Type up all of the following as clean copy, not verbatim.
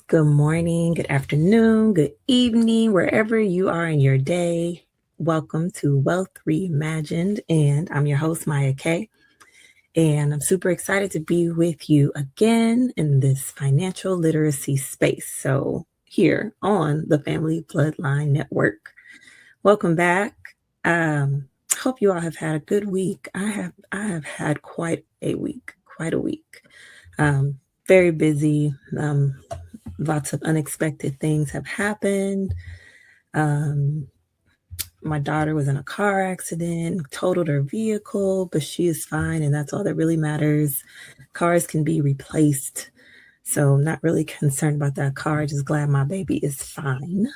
Good morning, good afternoon, good evening, wherever you are in your day. Welcome to Wealth Reimagined, and I'm your host, Mya K. And I'm super excited to be with you again in this financial literacy space. So, here on the Family Bloodline Network. Welcome back. Hope you all have had a good week. I have had quite a week, quite a week. Very busy. Lots of unexpected things have happened. Um, my daughter was in a car accident, totaled her vehicle, but she is fine, and that's all that really matters. Cars can be replaced, so I'm not really concerned about that car. Just glad my baby is fine.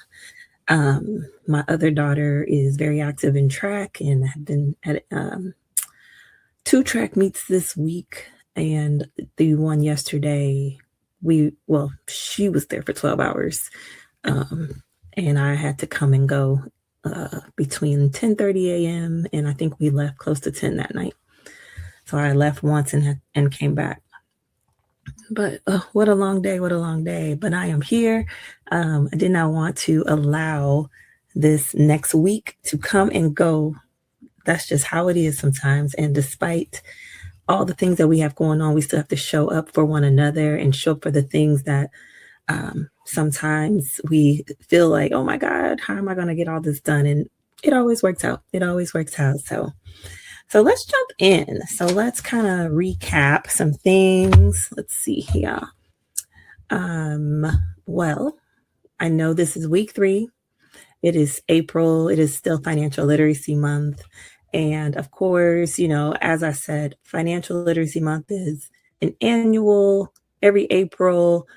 My other daughter is very active in track and have been at two track meets this week, and the one yesterday, she was there for 12 hours. And I had to come and go between 10:30 a.m. and I think we left close to 10 that night. So I left once and came back. But what a long day, what a long day. But I am here. I did not want to allow this next week to come and go. That's just how it is sometimes. And despite all the things that we have going on, we still have to show up for one another and show up for the things that sometimes we feel like, oh my God, how am I going to get all this done? And it always works out. It always works out. So let's jump in. So let's kind of recap some things. Let's see here. Well, I know this is week 3. It is April. It is still Financial Literacy Month. And of course, as I said, Financial Literacy Month is an annual, every April,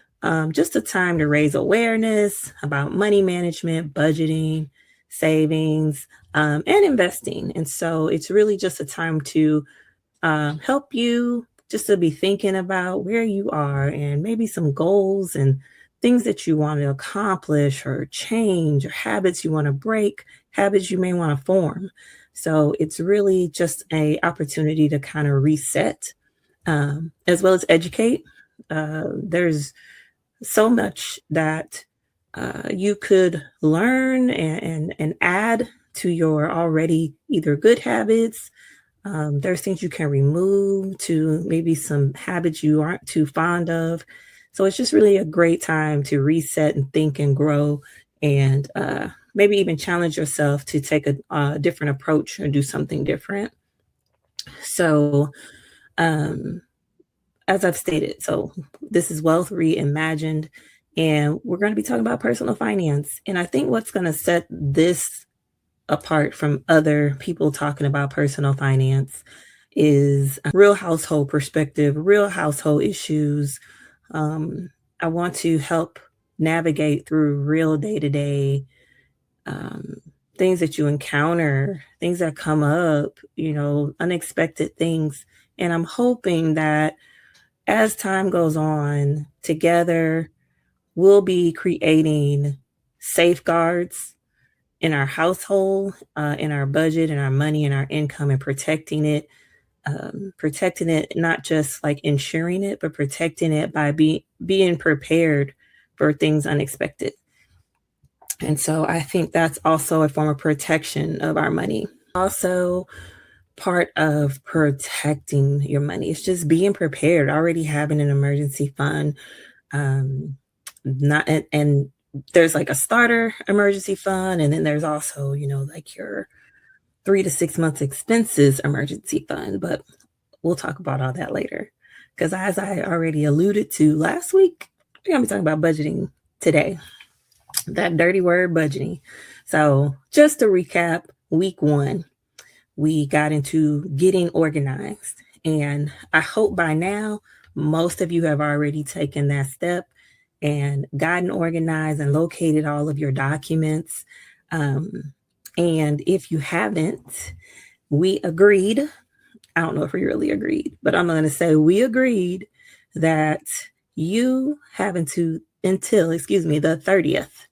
just a time to raise awareness about money management, budgeting, savings, and investing. And so it's really just a time to help you just to be thinking about where you are and maybe some goals and things that you want to accomplish or change, or habits you want to break, habits you may want to form. So it's really just an opportunity to kind of reset, as well as educate. There's so much that you could learn and add to your already either good habits. There's things you can remove to maybe some habits you aren't too fond of. So it's just really a great time to reset and think and grow, and maybe even challenge yourself to take a different approach or do something different. So, as I've stated, so this is Wealth Reimagined, and we're going to be talking about personal finance. And I think what's going to set this apart from other people talking about personal finance is a real household perspective, real household issues. I want to help navigate through real day-to-day things that you encounter, things that come up, unexpected things. And I'm hoping that as time goes on, together, we'll be creating safeguards in our household, in our budget, in our money, in our income, and protecting it, not just like ensuring it, but protecting it by being prepared for things unexpected. And so I think that's also a form of protection of our money. Also, part of protecting your money is just being prepared, already having an emergency fund. Not and there's like a starter emergency fund, and then there's also, like your 3 to 6 months expenses emergency fund. But we'll talk about all that later. Because as I already alluded to last week, we're gonna be talking about budgeting today. That dirty word, budgeting. So just to recap, week 1, we got into getting organized. And I hope by now, most of you have already taken that step and gotten organized and located all of your documents. And if you haven't, we agreed. I don't know if we really agreed, but I'm going to say we agreed that you have until the 30th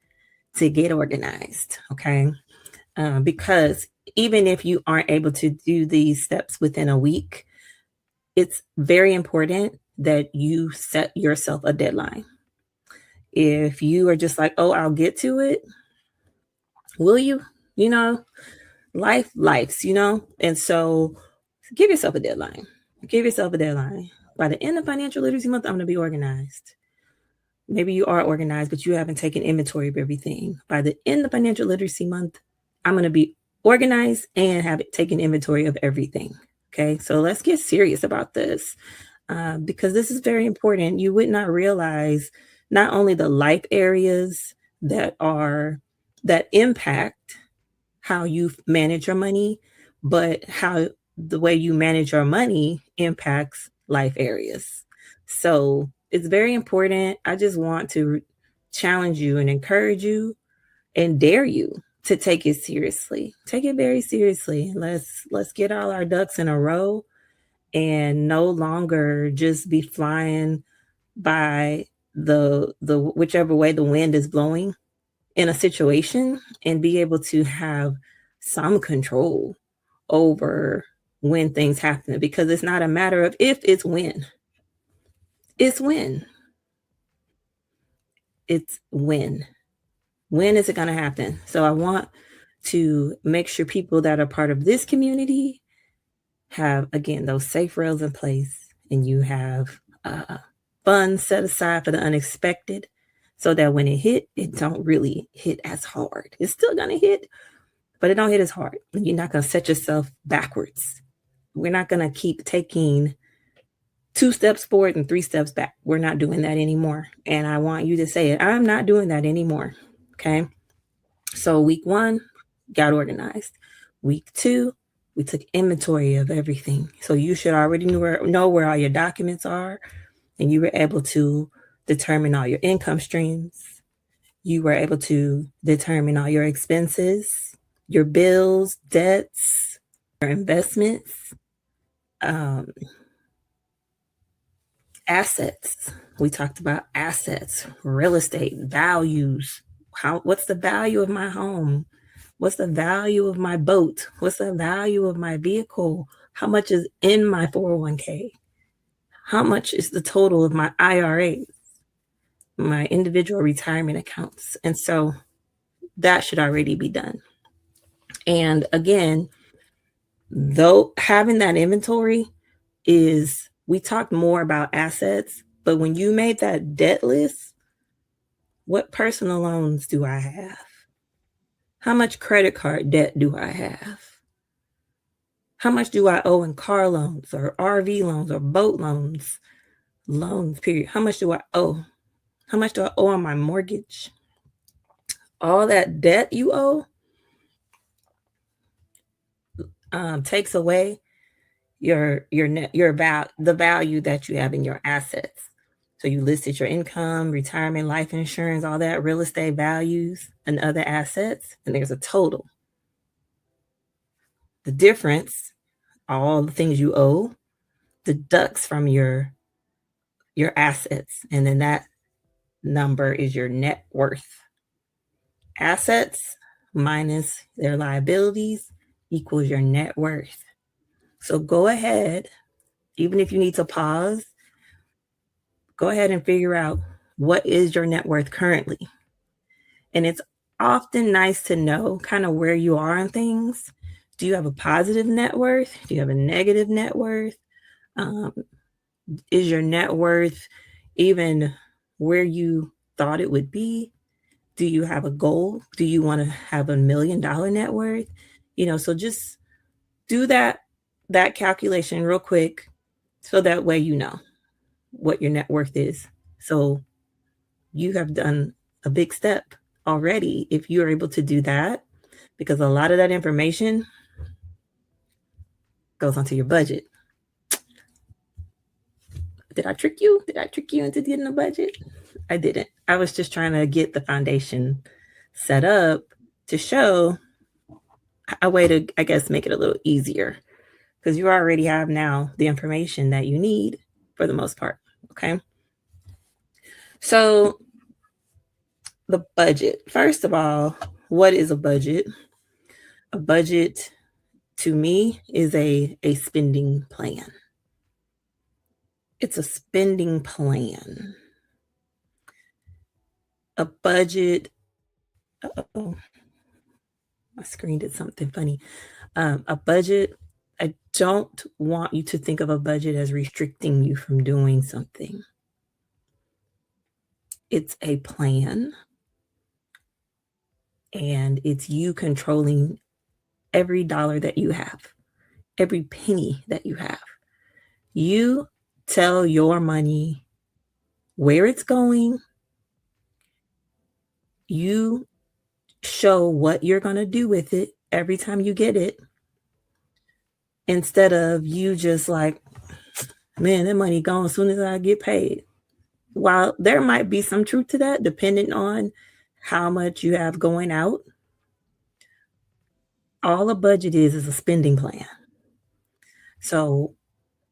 to get organized. Okay. Because even if you aren't able to do these steps within a week, it's very important that you set yourself a deadline. If you are just like, oh, I'll get to it, will you? You know, life's. And so give yourself a deadline. Give yourself a deadline. By the end of financial literacy month, I'm going to be organized. Maybe you are organized, but you haven't taken inventory of everything. By the end of financial literacy month, I'm going to be organized and have taken inventory of everything. Okay, so let's get serious about this because this is very important. You would not realize not only the life areas that impact how you manage your money, but how the way you manage your money impacts life areas. So it's very important. I just want to challenge you and encourage you and dare you to take it seriously. Take it very seriously. Let's get all our ducks in a row and no longer just be flying by the whichever way the wind is blowing in a situation, and be able to have some control over when things happen, because it's not a matter of if, it's when. It's when. It's when. When is it going to happen? So I want to make sure people that are part of this community have, again, those safe rails in place, and you have funds set aside for the unexpected, so that when it hit, it don't really hit as hard. It's still going to hit, but it don't hit as hard. You're not going to set yourself backwards. We're not going to keep taking 2 steps forward and 3 steps back. We're not doing that anymore. And I want you to say it. I'm not doing that anymore. Okay. So week 1, got organized. Week 2, we took inventory of everything. So you should already know where all your documents are, and you were able to determine all your income streams. You were able to determine all your expenses, your bills, debts, your investments, assets. We talked about assets, real estate, values. What's the value of my home? What's the value of my boat? What's the value of my vehicle? How much is in my 401k? How much is the total of my IRAs, my individual retirement accounts? And so that should already be done. And again, though having that inventory we talked more about assets, but when you made that debt list, what personal loans do I have? How much credit card debt do I have? How much do I owe in car loans or RV loans or boat loans, period? How much do I owe? How much do I owe on my mortgage? All that debt you owe takes away the value that you have in your assets. So you listed your income, retirement, life insurance, all that, real estate values, and other assets, and there's a total. The difference, all the things you owe, deducts from your assets, and then that number is your net worth. Assets minus their liabilities equals your net worth. So go ahead, even if you need to pause, go ahead and figure out what is your net worth currently. And it's often nice to know kind of where you are on things. Do you have a positive net worth? Do you have a negative net worth? Is your net worth even where you thought it would be? Do you have a goal? Do you want to have $1 million net worth? So just do that calculation real quick, so that way you know what your net worth is. So you have done a big step already if you're able to do that, because a lot of that information goes onto your budget. Did I trick you? Did I trick you into getting a budget? I didn't. I was just trying to get the foundation set up to show a way to, I guess, make it a little easier, because you already have now the information that you need for the most part. Okay. So the budget, first of all, what is a budget? A budget to me is a spending plan. It's a spending plan. A budget, oh, my screen did something funny. A budget, I don't want you to think of a budget as restricting you from doing something. It's a plan, and it's you controlling every dollar that you have, every penny that you have. You tell your money where it's going. You show what you're going to do with it every time you get it, instead of you just like, man, that money gone as soon as I get paid. While there might be some truth to that, depending on how much you have going out, all a budget is a spending plan. So,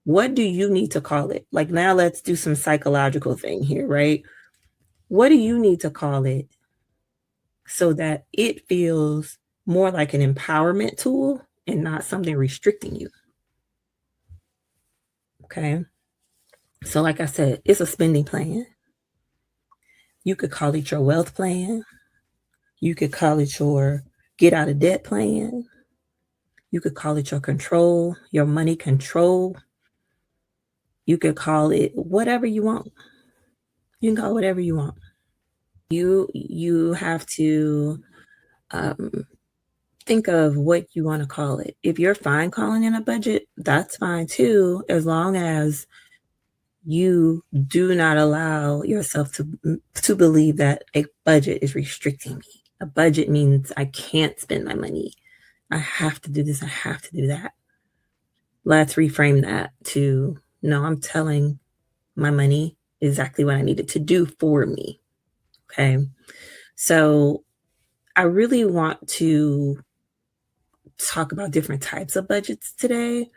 what do you need to call it? Like, now let's do some psychological thing here, right? What do you need to call it so that it feels more like an empowerment tool and not something restricting you? Okay. So, like I said, it's a spending plan. You could call it your wealth plan. You could call it your get out of debt plan. You could call it your control, your money control. You could call it whatever you want. You can call it whatever you want. You have to um, think of what you want to call it. If you're fine calling it a budget, that's fine too, as long as you do not allow yourself to believe that a budget is restricting me. A budget means I can't spend my money. I have to do this. I have to do that. Let's reframe that to, no, I'm telling my money exactly what I need it to do for me. Okay. So I really want to talk about different types of budgets today,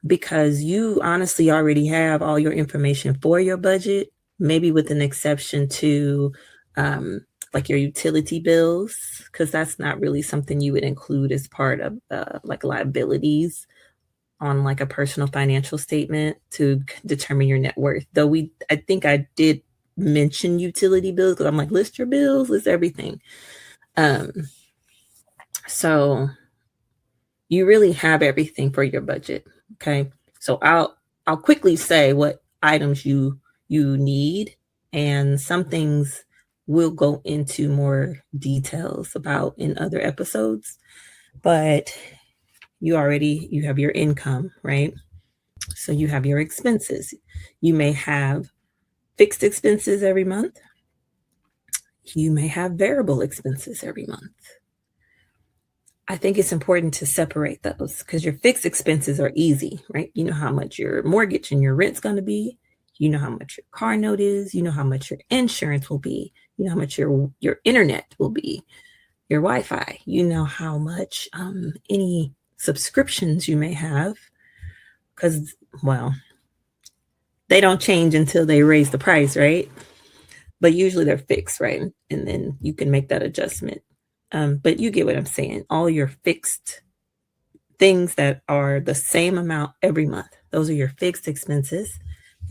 because you honestly already have all your information for your budget, maybe with an exception to um, like your utility bills, because that's not really something you would include as part of like liabilities on like a personal financial statement to determine your net worth. Though I think I did mention utility bills because I'm like, list your bills, list everything. Um, so you really have everything for your budget. Okay. So I'll quickly say what items you need, and some things we'll go into more details about in other episodes. But you have your income, right? So you have your expenses. You may have fixed expenses every month. You may have variable expenses every month. I think it's important to separate those, because your fixed expenses are easy, right? You know how much your mortgage and your rent's going to be. You know how much your car note is. You know how much your insurance will be. You know how much your internet will be, your Wi-Fi. You know how much any subscriptions you may have, because, well, they don't change until they raise the price, right? But usually they're fixed, right? And then you can make that adjustment. But you get what I'm saying. All your fixed things that are the same amount every month, those are your fixed expenses.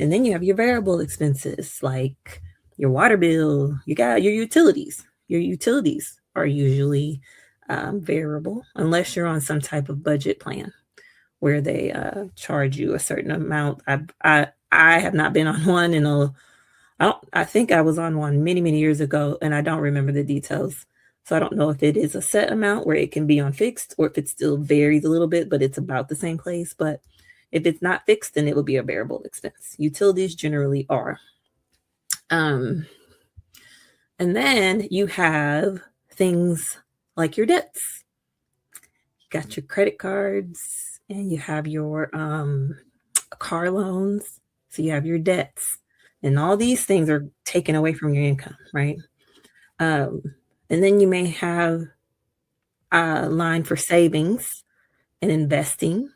And then you have your variable expenses, like your water bill, you got your utilities. Your utilities are usually variable, unless you're on some type of budget plan where they charge you a certain amount. I have not been on one in a I think I was on one many, many years ago, and I don't remember the details. So I don't know if it is a set amount where it can be on fixed, or if it still varies a little bit, but it's about the same place. But if it's not fixed, then it will be a variable expense. Utilities generally are. And then you have things like your debts. You got your credit cards, and you have your car loans. So you have your debts. And all these things are taken away from your income, right? And then you may have a line for savings and investing.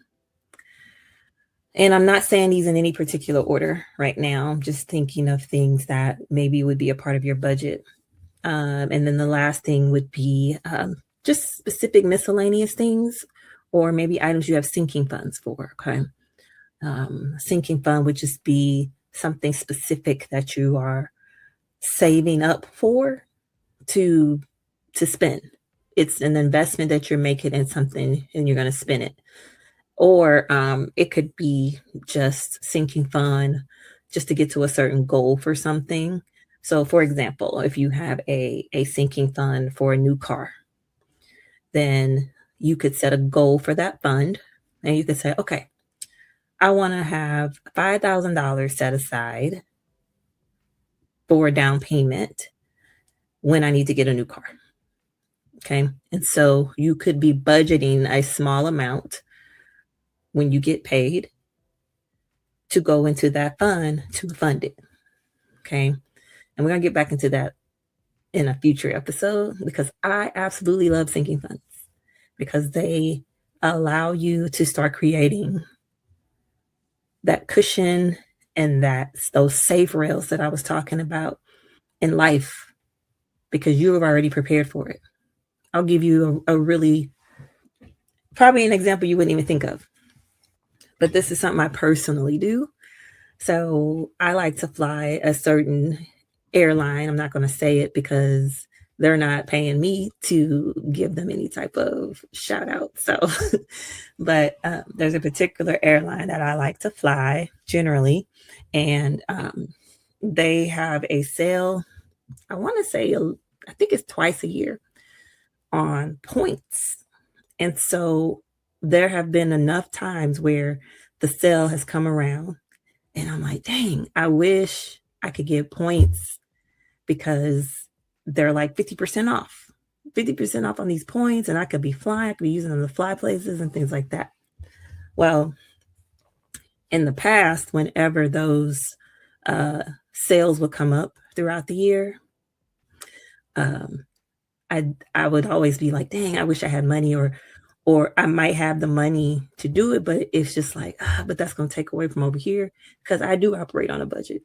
And I'm not saying these in any particular order right now. I'm just thinking of things that maybe would be a part of your budget. And then the last thing would be just specific miscellaneous things, or maybe items you have sinking funds for. Okay. Sinking fund would just be something specific that you are saving up for to spend. It's an investment that you're making in something and you're going to spend it. Or it could be just sinking fund just to get to a certain goal for something. So, for example, if you have a sinking fund for a new car, then you could set a goal for that fund and you could say, okay, I want to have $5,000 set aside for a down payment when I need to get a new car. Okay. And so you could be budgeting a small amount when you get paid to go into that fund to fund it. Okay. And we're going to get back into that in a future episode because I absolutely love sinking funds because they allow you to start creating that cushion and those safe rails that I was talking about in life because you have already prepared for it. I'll give you a really, probably an example you wouldn't even think of, but this is something I personally do. So I like to fly a certain airline. I'm not going to say it because they're not paying me to give them any type of shout out. So, but there's a particular airline that I like to fly generally, and they have a sale. I want to say, I think it's twice a year on points. And so there have been enough times where the sale has come around and I'm like, dang, I wish I could get points because they're like 50% off, 50% off on these points. And I could be flying, I could be using them to fly places and things like that. Well, in the past, whenever those sales would come up throughout the year, I would always be like, dang, I wish I had money or I might have the money to do it, but it's just like, but that's going to take away from over here because I do operate on a budget.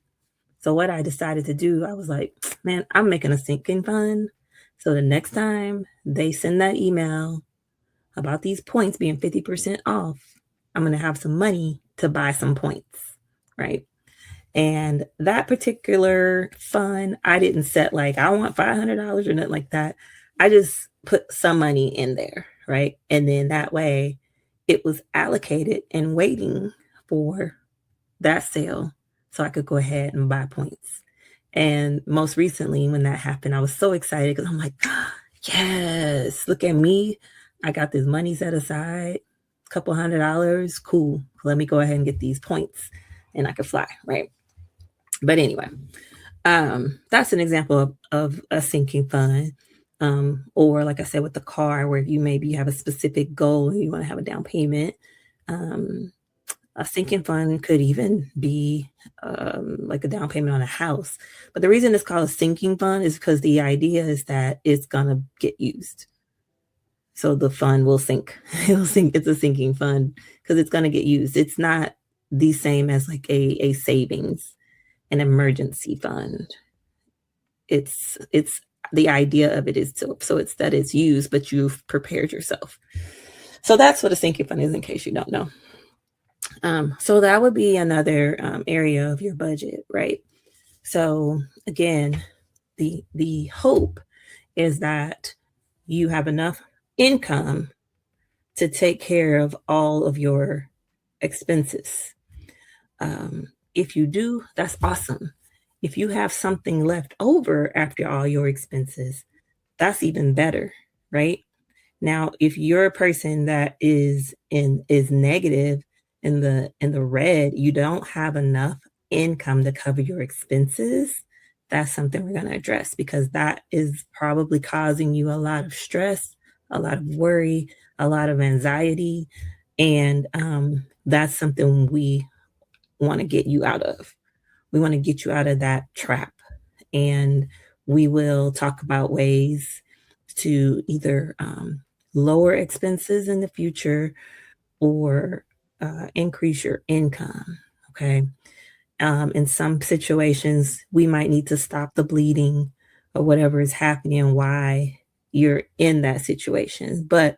So what I decided to do, I was like, man, I'm making a sinking fund. So the next time they send that email about these points being 50% off, I'm going to have some money to buy some points, right? And that particular fund, I didn't set like, I want $500 or nothing like that. I just put some money in there, right? And then that way it was allocated and waiting for that sale so I could go ahead and buy points. And most recently, when that happened, I was so excited because I'm like, yes, look at me. I got this money set aside, a couple $100. Cool. Let me go ahead and get these points and I could fly, right? But anyway, that's an example of a sinking fund. Or like I said, with the car, where you have a specific goal and you want to have a down payment. A sinking fund could even be like a down payment on a house. But the reason it's called a sinking fund is because the idea is that it's going to get used. So the fund will sink. It'll sink. It's a sinking fund because it's going to get used. It's not the same as like a savings, an emergency fund. It's the idea of it is so it's that it's used, but you've prepared yourself. So that's what a sinking fund is, in case you don't know. So that would be another area of your budget, right? So again, the hope is that you have enough income to take care of all of your expenses. If you do, that's awesome. If you have something left over after all your expenses, that's even better, right? Now, if you're a person that is negative in the red, you don't have enough income to cover your expenses, that's something we're going to address because that is probably causing you a lot of stress, a lot of worry, a lot of anxiety, and that's something we want to get you out of. We want to get you out of that trap, and we will talk about ways to either lower expenses in the future or increase your income. Okay. In some situations, we might need to stop the bleeding or whatever is happening, why you're in that situation. But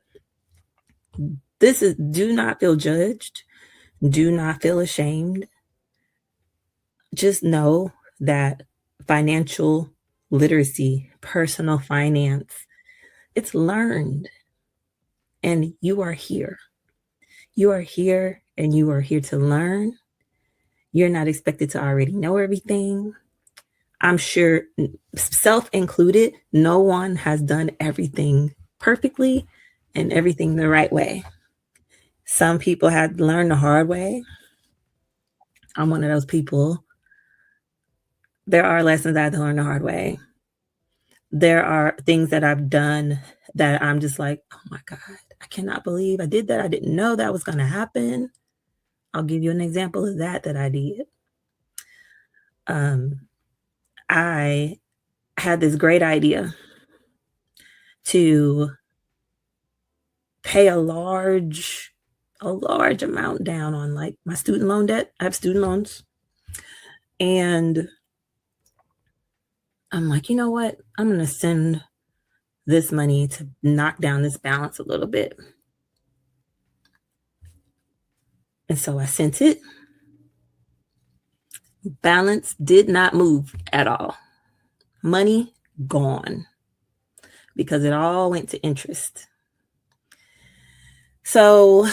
do not feel judged. Do not feel ashamed. Just know that financial literacy, personal finance. It's learned, and you are here. You are here, and you are here to learn. You're not expected to already know everything. I'm sure, self included, no one has done everything perfectly and everything the right way. Some people had to learn the hard way. I'm one of those people. There are lessons I had to learn the hard way. There are things that I've done that I'm just like, oh my God, I cannot believe I did that. I didn't know that was going to happen. I'll give you an example of that I did. Um, I had this great idea to pay a large amount down on like my student loan debt. I have student loans. And I'm like, you know what? I'm going to send this money to knock down this balance a little bit. And so I sent it. Balance did not move at all. Money gone because it all went to interest. So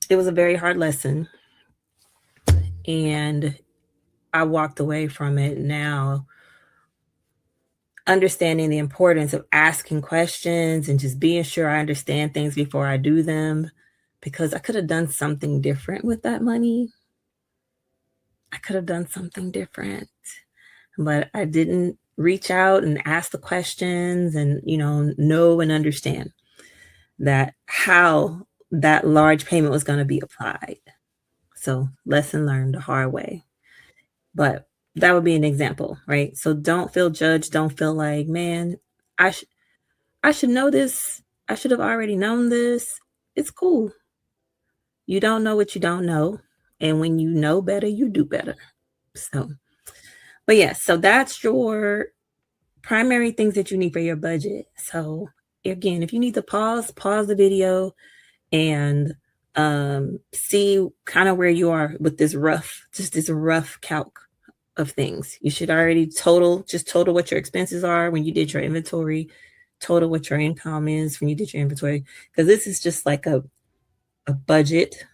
it was a very hard lesson. And I walked away from it now understanding the importance of asking questions and just being sure I understand things before I do them, because I could have done something different with that money. I could have done something different, but I didn't reach out and ask the questions and, know and understand that how that large payment was going to be applied. So lesson learned the hard way. But that would be an example, right? So don't feel judged. Don't feel like, man, I should know this. I should have already known this. It's cool. You don't know what you don't know. And when you know better, you do better. So, but yes, so that's your primary things that you need for your budget. So again, if you need to pause the video and see kind of where you are with this rough calc of things. You should already total what your expenses are when you did your inventory, total what your income is when you did your inventory, because this is just like a budget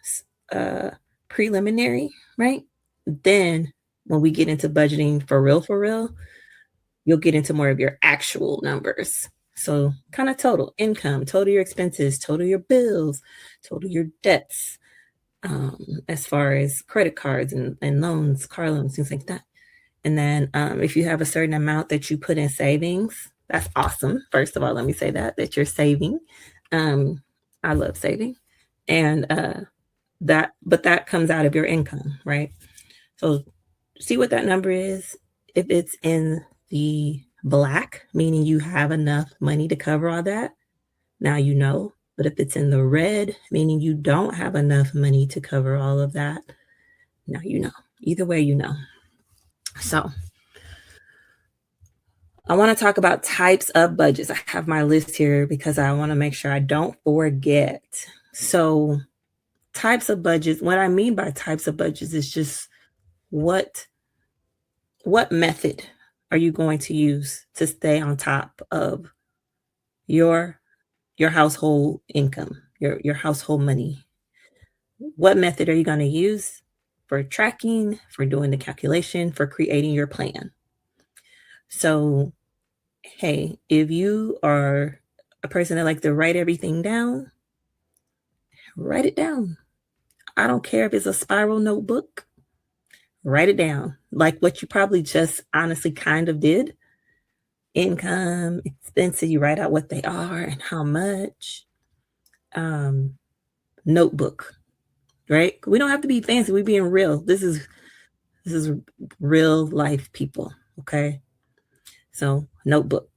preliminary, right? Then when we get into budgeting for real, you'll get into more of your actual numbers. So kind of total income, total your expenses, total your bills, total your debts, as far as credit cards and loans, car loans, things like that. And then if you have a certain amount that you put in savings, that's awesome. First of all, let me say that you're saving. I love saving. And that comes out of your income, right? So see what that number is. If it's in the black, meaning you have enough money to cover all that, now you know. But if it's in the red, meaning you don't have enough money to cover all of that, now you know. Either way, you know. So I want to talk about types of budgets. I have my list here because I want to make sure I don't forget. So types of budgets, what I mean by types of budgets is just what method are you going to use to stay on top of your household income, your household money? What method are you going to use for tracking, for doing the calculation, for creating your plan? So, hey, if you are a person that likes to write everything down, write it down. I don't care if it's a spiral notebook, write it down. Like what you probably just honestly kind of did. Income, expenses, you write out what they are and how much. Notebook, right? We don't have to be fancy. We're being real. This is real life people, okay? So notebook.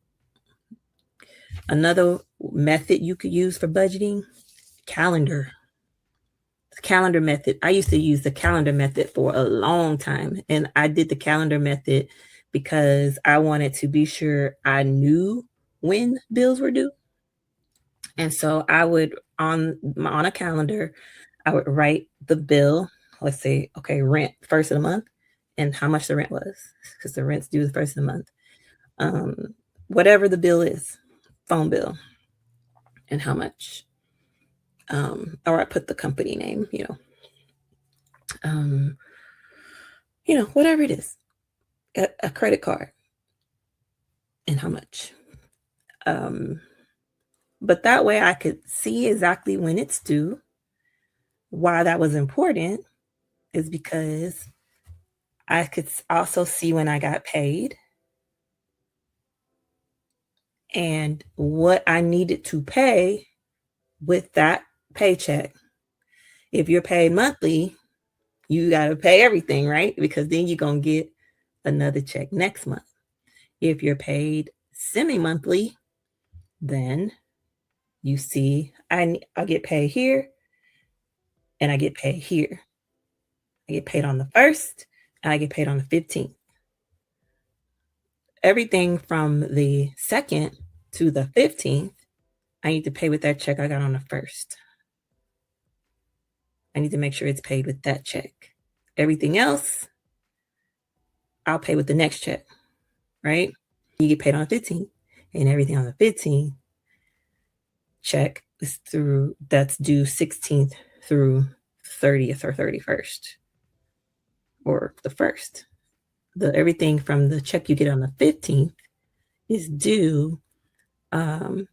Another method you could use for budgeting, calendar. The calendar method. I used to use the calendar method for a long time. And I did the calendar method because I wanted to be sure I knew when bills were due. And so I would, on a calendar, I would write the bill. Let's say, okay, rent, first of the month. and how much the rent was, because the rent's due the first of the month. Whatever the bill is, phone bill, and how much. Or I put the company name, um, whatever it is, a credit card, and how much. But that way I could see exactly when it's due. Why that was important is because I could also see when I got paid and what I needed to pay with that paycheck. If you're paid monthly, you got to pay everything, right? Because then you're going to get another check next month. If you're paid semi-monthly, then you see I get paid here and I get paid here. I get paid on the 1st and I get paid on the 15th. Everything from the 2nd to the 15th, I need to pay with that check I got on the 1st. I need to make sure it's paid with that check. Everything else, I'll pay with the next check, right? You get paid on the 15th, and everything on the 15th check is that's due 16th through 30th or 31st or the 1st. Everything from the check you get on the 15th is due, that's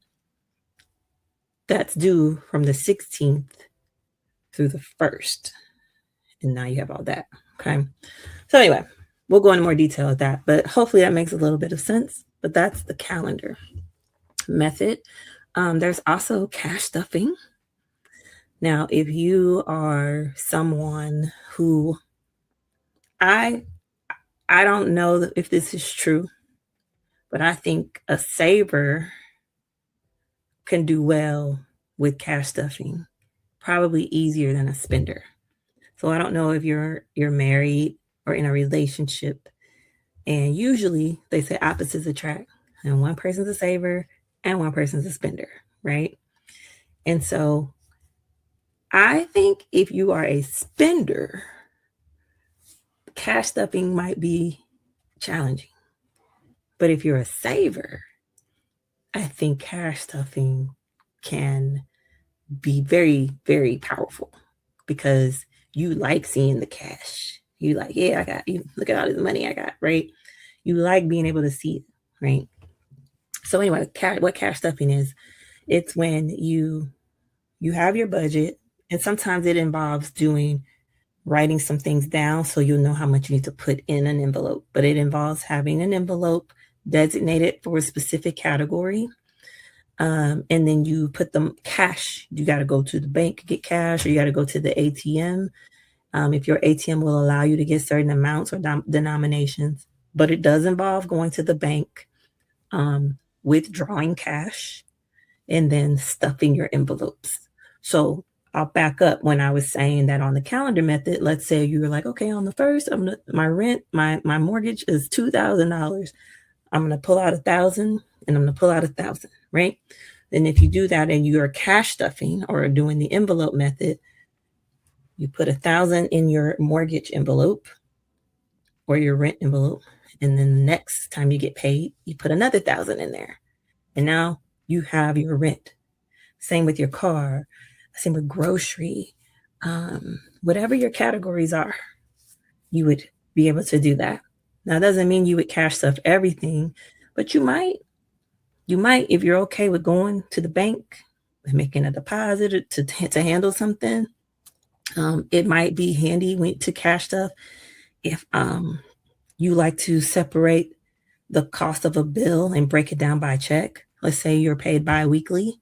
due from the 16th through the 1st. And now you have all that, okay? So anyway, we'll go into more detail with that, but hopefully that makes a little bit of sense. But that's the calendar method. There's also cash stuffing. Now, if you are someone who, I don't know if this is true, but I think a saver can do well with cash stuffing, probably easier than a spender. So I don't know if you're married or in a relationship, and usually they say opposites attract, and one person's a saver and one person's a spender, right? And so I think if you are a spender, cash stuffing might be challenging. But if you're a saver, I think cash stuffing can be very, very powerful because you like seeing the cash. You like, yeah, I got you. Look at all this money I got, right? You like being able to see it, right? So anyway, what cash stuffing is, it's when you have your budget, and sometimes it involves writing some things down so you'll know how much you need to put in an envelope. But it involves having an envelope designated for a specific category. And then you put the cash. You got to go to the bank to get cash, or you got to go to the ATM. If your ATM will allow you to get certain amounts or denominations, but it does involve going to the bank, withdrawing cash, and then stuffing your envelopes. So I'll back up. When I was saying that on the calendar method, let's say you were like, okay, on the 1st, my mortgage is $2,000. I'm going to pull out 1,000 and I'm going to pull out 1,000, right? Then if you do that and you are cash stuffing or doing the envelope method, you put 1,000 in your mortgage envelope or your rent envelope. And then the next time you get paid, you put another 1,000 in there. And now you have your rent. Same with your car, same with grocery, whatever your categories are, you would be able to do that. Now, it doesn't mean you would cash stuff everything, but you might, if you're okay with going to the bank and making a deposit to handle something. It might be handy to cash stuff if you like to separate the cost of a bill and break it down by check. Let's say you're paid bi-weekly,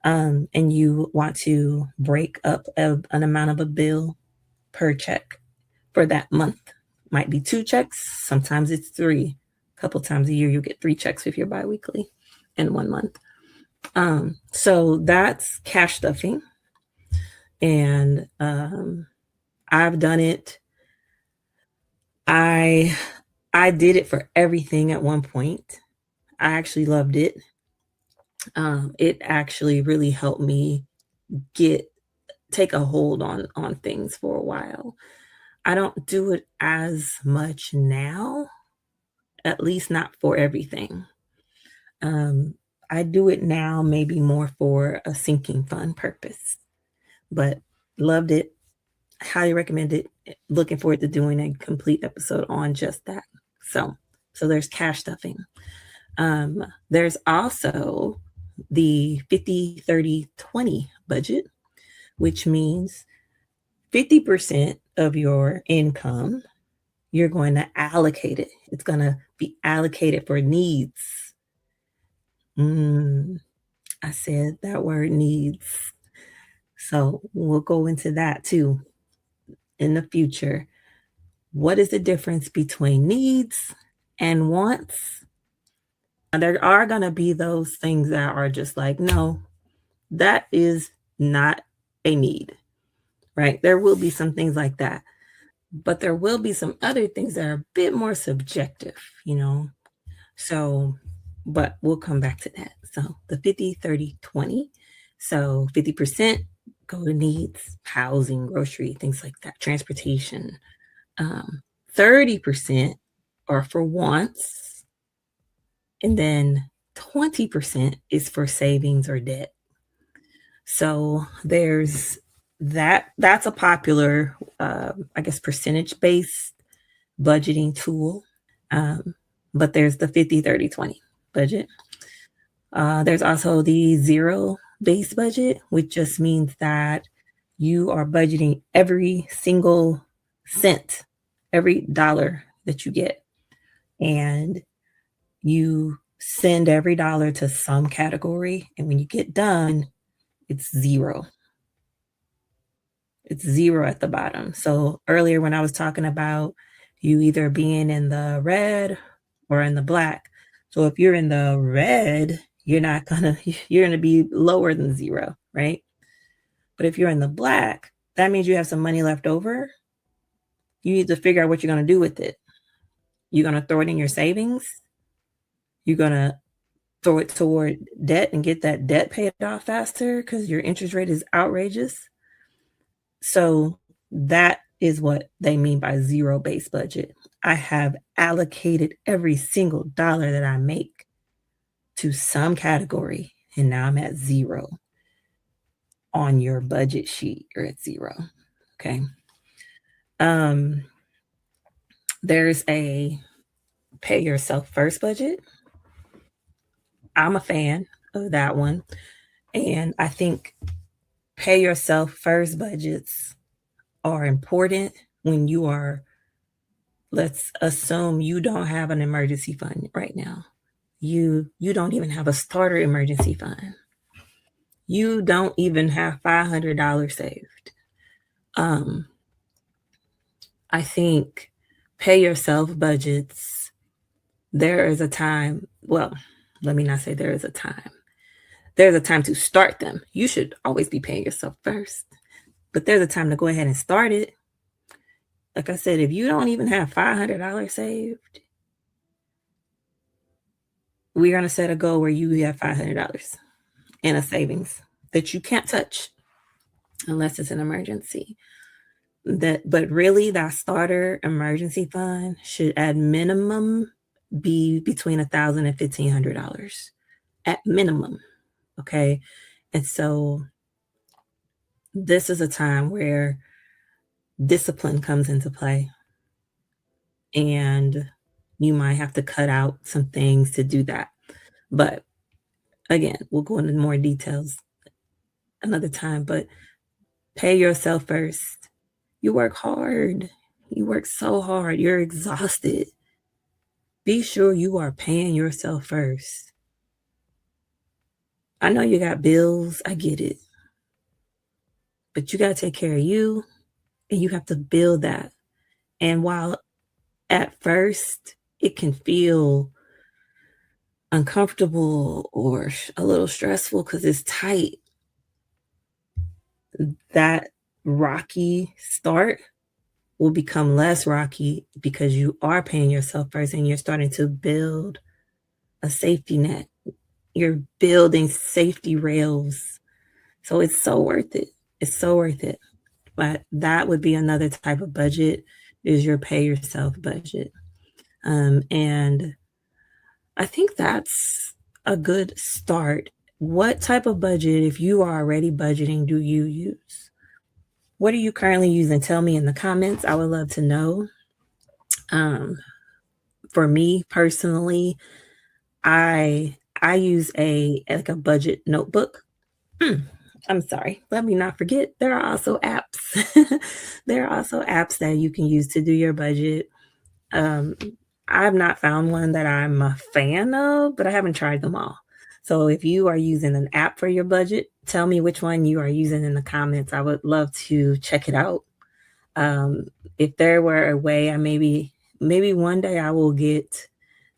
and you want to break up an amount of a bill per check for that month. Might be 2 checks, sometimes it's 3. A couple times a year you'll get 3 checks if you're bi-weekly in 1 month. So that's cash stuffing. And I've done it. I did it for everything at one point. I actually loved it. It actually really helped me take a hold on things for a while. I don't do it as much now, at least not for everything. Um, I do it now maybe more for a sinking fund purpose, but loved it. Highly recommend it. Looking forward to doing a complete episode on just that. So, so there's cash stuffing. There's also the 50-30-20 budget, which means 50% of your income, you're going to allocate it. It's going to be allocated for needs. Mm, I said that word needs. So we'll go into that too in the future. What is the difference between needs and wants? There are going to be those things that are just like, no, that is not a need, right? There will be some things like that, but there will be some other things that are a bit more subjective, you know? So, but we'll come back to that. So the 50-30-20. So 50% go to needs, housing, grocery, things like that, transportation. 30% are for wants, and then 20% is for savings or debt. So there's that's a popular, I guess, percentage-based budgeting tool. Um, but there's the 50-30-20 budget. There's also the zero based budget, which just means that you are budgeting every single cent, every dollar that you get, and you send every dollar to some category. And when you get done, it's zero. It's zero at the bottom. So earlier, when I was talking about you either being in the red or in the black. So if you're in the red, you're gonna be lower than zero, right? But if you're in the black, that means you have some money left over. You need to figure out what you're gonna do with it. You're gonna throw it in your savings. You're gonna throw it toward debt and get that debt paid off faster because your interest rate is outrageous. So that is what they mean by zero based budget. I have allocated every single dollar that I make to some category, and now I'm at zero. On your budget sheet, you're at zero. Okay. Um, there's a pay yourself first budget. I'm a fan of that one. And I think pay yourself first budgets are important when you are, let's assume you don't have an emergency fund right now. You don't even have a starter emergency fund. You don't even have $500 saved. Um, I think pay yourself budgets, there is a time, well, let me not say there is a time. There's a time to start them. You should always be paying yourself first, but there's a time to go ahead and start it. Like I said, if you don't even have $500 saved, we're going to set a goal where you have $500 in a savings that you can't touch unless it's an emergency. But really, that starter emergency fund should at minimum be between $1,000 and $1,500 at minimum. Okay. And so this is a time where discipline comes into play, and you might have to cut out some things to do that. But again, we'll go into more details another time. But pay yourself first. You work hard. You work so hard. You're exhausted. Be sure you are paying yourself first. I know you got bills. I get it. But you got to take care of you, and you have to build that. And while at first it can feel uncomfortable or a little stressful because it's tight, that rocky start will become less rocky because you are paying yourself first and you're starting to build a safety net. You're building safety rails. So it's so worth it. It's so worth it. But that would be another type of budget. is your pay yourself budget. And I think that's a good start. What type of budget, if you are already budgeting, do you use? What are you currently using? Tell me in the comments. I would love to know. Um, for me personally, I use a budget notebook. Mm, I'm sorry. Let me not forget. There are also apps. There are also apps that you can use to do your budget. Um, I've not found one that I'm a fan of, but I haven't tried them all. So if you are using an app for your budget, tell me which one you are using in the comments. I would love to check it out. If there were a way, maybe one day I will get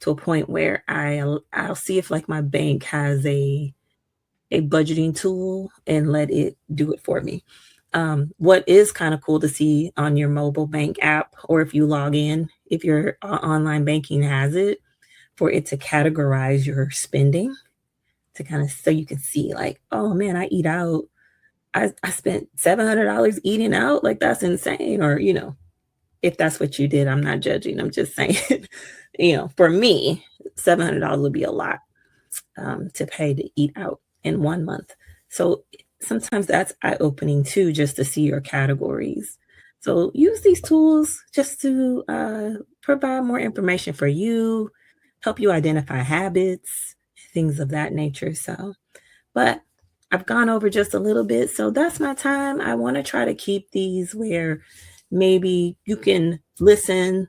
to a point where I'll see if like my bank has a budgeting tool and let it do it for me. What is kind of cool to see on your mobile bank app, or if you log in, if your online banking has it, for it to categorize your spending to kind of so you can see, like, oh man, I eat out. I spent $700 eating out. Like, that's insane. Or, if that's what you did, I'm not judging. I'm just saying, for me, $700 would be a lot to pay to eat out in 1 month. So sometimes that's eye opening too, just to see your categories. So use these tools just to provide more information for you, help you identify habits, things of that nature. But I've gone over just a little bit. So that's my time. I want to try to keep these where maybe you can listen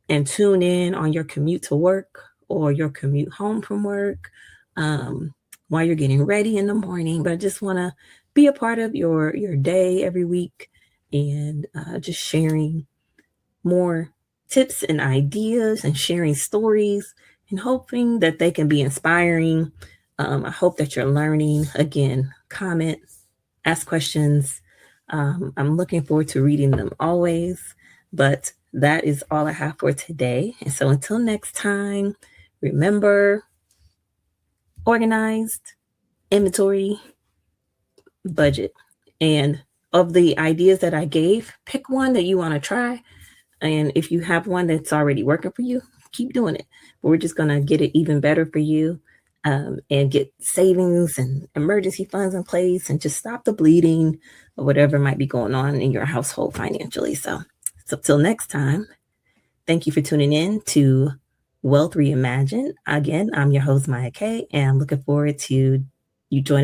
and tune in on your commute to work or your commute home from work, um, while you're getting ready in the morning. But I just want to be a part of your day every week, and just sharing more tips and ideas and sharing stories and hoping that they can be inspiring. I hope that you're learning. Again, comment, ask questions. I'm looking forward to reading them always. But that is all I have for today. And so until next time, remember, organized, inventory, budget. And of the ideas that I gave, pick one that you want to try. And if you have one that's already working for you, keep doing it. But we're just going to get it even better for you, and get savings and emergency funds in place and just stop the bleeding or whatever might be going on in your household financially. So till next time, thank you for tuning in to Wealth Reimagined. Again, I'm your host, Mya K, and I'm looking forward to you joining.